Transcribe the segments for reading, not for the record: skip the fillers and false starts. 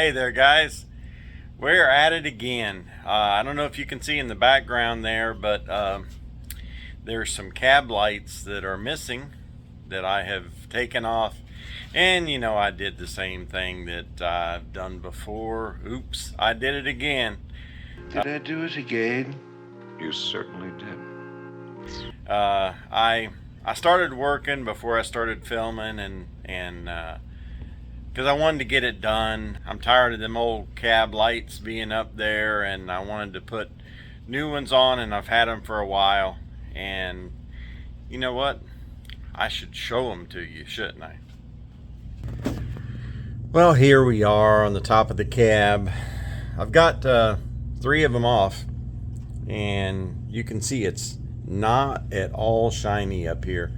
Hey there, guys. We're at it again. I don't know if you can see in the background there, but there's some cab lights that are missing that I have taken off. And you know, I did the same thing that I've done before. Oops, I did it again. Did I do it again? You certainly did. I started working before I started filming, and because I wanted to get it done. I'm tired of them old cab lights being up there, and I wanted to put new ones on, and I've had them for a while. And you know what? I should show them to you, shouldn't I? Well, here we are on the top of the cab. I've got 3 of them off, and you can see it's not at all shiny up here.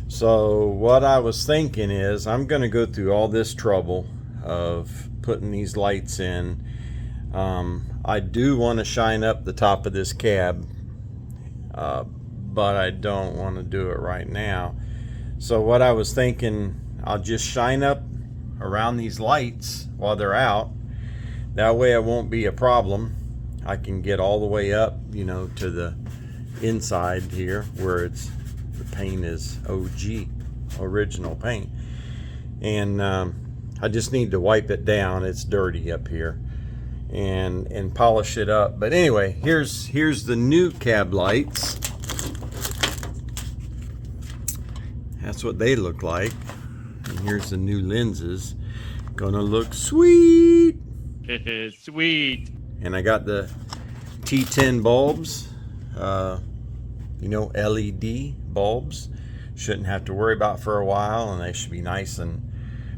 So what I was thinking is I'm going to go through all this trouble of putting these lights in. I do want to shine up the top of this cab, but I don't want to do it right now. So what I was thinking, I'll just shine up around these lights while they're out. That way it won't be a problem. I can get all the way up, you know, to the inside here where the paint is OG, original paint. And I just need to wipe it down. It's dirty up here, and polish it up. But anyway, here's the new cab lights. That's what they look like. And here's the new lenses. Gonna look sweet. Sweet. And I got the T10 bulbs, you know, LED bulbs. Shouldn't have to worry about for a while, and they should be nice and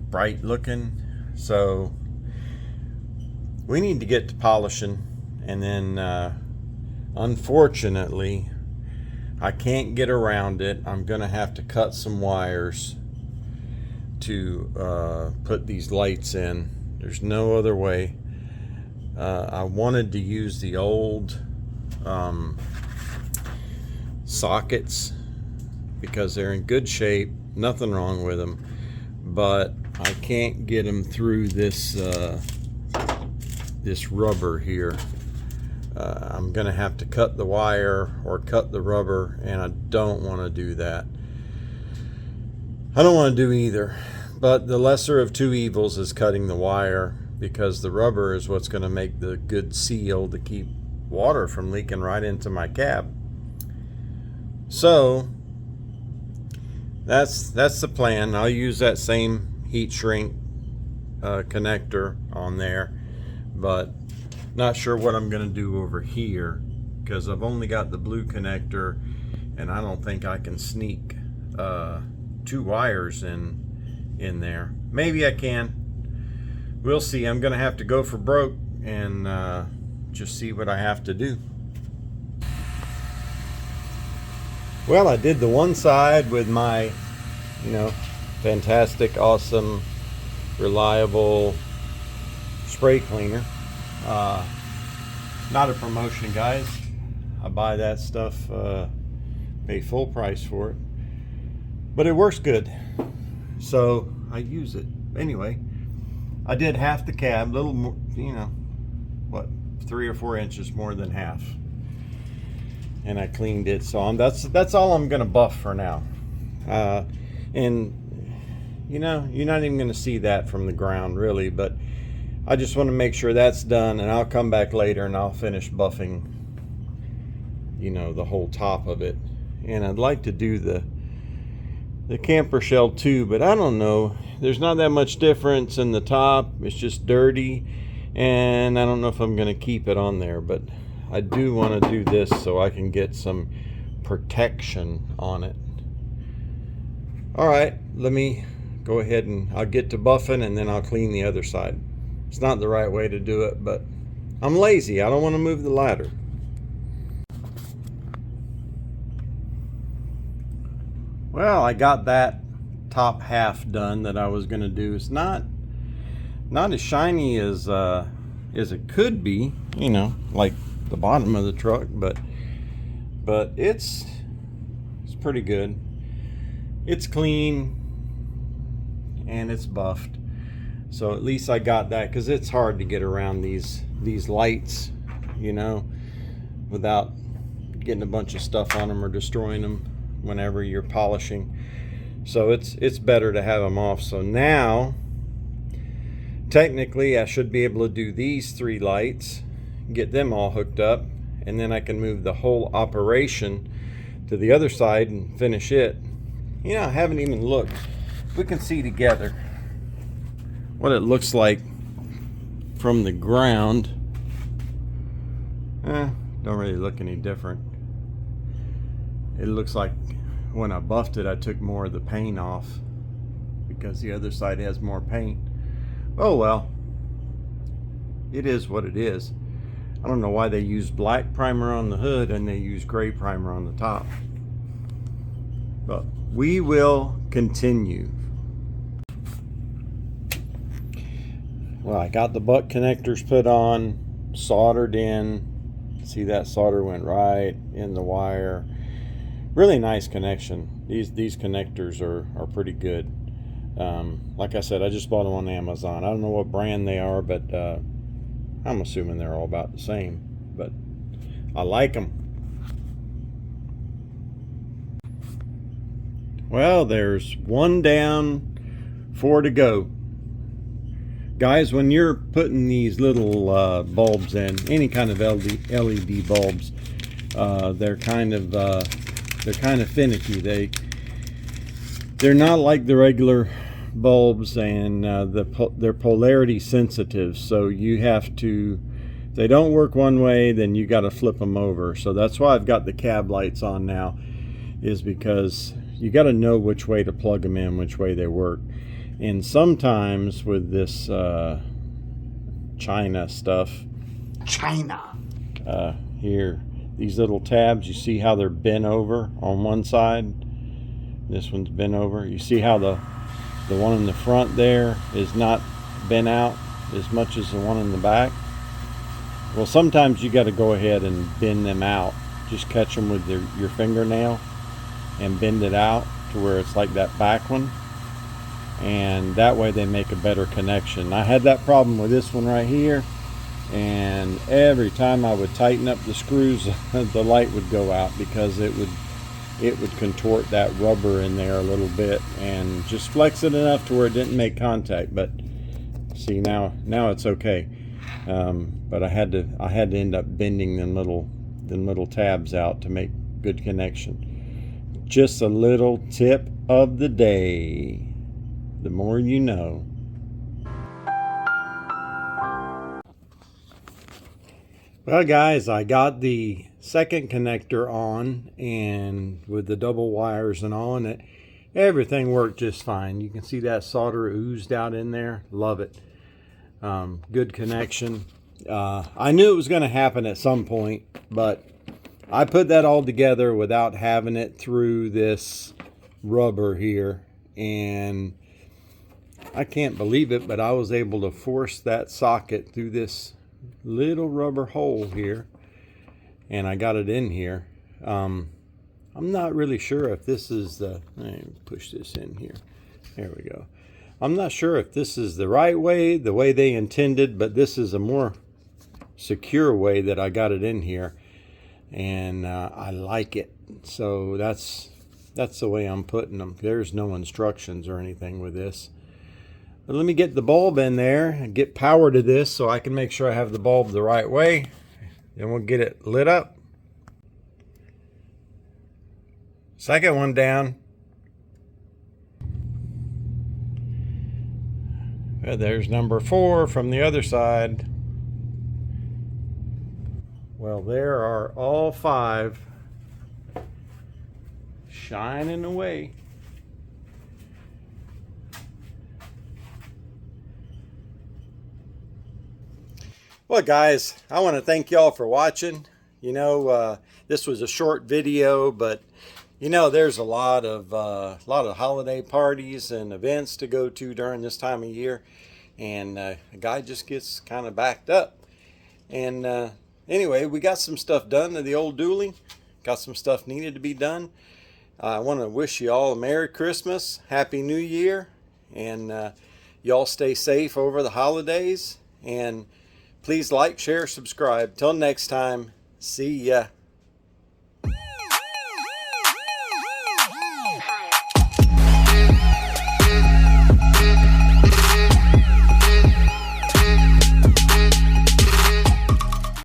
bright looking. So we need to get to polishing, and then unfortunately I can't get around it. I'm gonna have to cut some wires to put these lights in. There's no other way. I wanted to use the old sockets because they're in good shape, nothing wrong with them, but I can't get them through this this rubber here. I'm gonna have to cut the wire or cut the rubber, and I don't want to do that. I don't want to do either, but the lesser of two evils is cutting the wire, because the rubber is what's going to make the good seal to keep water from leaking right into my cab. So that's the plan. I'll use that same heat shrink connector on there, but not sure what I'm going to do over here, because I've only got the blue connector, and I don't think I can sneak 2 wires in there. Maybe I can. We'll see. I'm going to have to go for broke and just see what I have to do. Well, I did the one side with my, you know, fantastic, awesome, reliable spray cleaner. Not a promotion, guys. I buy that stuff, pay full price for it. But it works good, so I use it. Anyway, I did half the cab, little more, you know, what, 3 or 4 inches more than half, and I cleaned it. So that's all I'm gonna buff for now. And you know, you're not even gonna see that from the ground really, but I just want to make sure that's done, and I'll come back later and I'll finish buffing, you know, the whole top of it. And I'd like to do the camper shell too, but I don't know. There's not that much difference in the top. It's just dirty, and I don't know if I'm going to keep it on there, but I do want to do this so I can get some protection on it. All right, let me go ahead and I'll get to buffing, and then I'll clean the other side. It's not the right way to do it, but I'm lazy. I don't want to move the ladder. Well, I got that top half done that I was going to do. It's not as shiny as it could be, you know, like the bottom of the truck, but it's pretty good. It's clean and it's buffed. So at least I got that, because it's hard to get around these lights, you know, without getting a bunch of stuff on them or destroying them whenever you're polishing. So it's better to have them off. So now technically I should be able to do these 3 lights, get them all hooked up, and then I can move the whole operation to the other side and finish it. You know, I haven't even looked. We can see together what it looks like from the ground. Don't really look any different. It looks like when I buffed it, I took more of the paint off because the other side has more paint. Oh well, it is what it is. I don't know why they use black primer on the hood and they use gray primer on the top. But we will continue. Well, I got the butt connectors put on, soldered in. See, that solder went right in the wire. Really nice connection. These connectors are pretty good. Like I said, I just bought them on Amazon. I don't know what brand they are, but I'm assuming they're all about the same. But I like them. Well, there's 1 down, 4 to go. Guys, when you're putting these little bulbs in, any kind of LED bulbs, they're kind of finicky. They're not like the regular bulbs, and they're polarity sensitive. So you have to, if they don't work one way, then you got to flip them over. So that's why I've got the cab lights on now, is because you got to know which way to plug them in, which way they work. And sometimes with this China stuff, here, these little tabs, you see how they're bent over on one side. This one's bent over. You see how the one in the front there is not bent out as much as the one in the back. Well, sometimes you got to go ahead and bend them out. Just catch them with your fingernail and bend it out to where it's like that back one. And that way they make a better connection. I had that problem with this one right here, and every time I would tighten up the screws, the light would go out because it would contort that rubber in there a little bit and just flex it enough to where it didn't make contact. But see, now it's okay. But I had to end up bending them little tabs out to make good connection. Just a little tip of the day. The more you know. Well, guys, I got the second connector on, and with the double wires and all in it, everything worked just fine. You can see that solder oozed out in there. Love it. Good connection. I knew it was going to happen at some point, but I put that all together without having it through this rubber here, and I can't believe it, but I was able to force that socket through this little rubber hole here, and I got it in here. I'm not really sure if this is the, let me push this in here. There we go. I'm not sure if this is the right way, the way they intended, but this is a more secure way that I got it in here, and I like it. So that's the way I'm putting them. There's no instructions or anything with this. But let me get the bulb in there and get power to this so I can make sure I have the bulb the right way. Then we'll get it lit up. Second one down. And there's number 4 from the other side. Well, there are all 5 shining away. Well, guys, I want to thank y'all for watching. You know, this was a short video, but you know, there's a lot of holiday parties and events to go to during this time of year, and a guy just gets kind of backed up. And anyway, we got some stuff done to the old dually. Got some stuff needed to be done. I want to wish you all a Merry Christmas, Happy New Year, and Y'all stay safe over the holidays, and please like, share, subscribe. Till next time, see ya.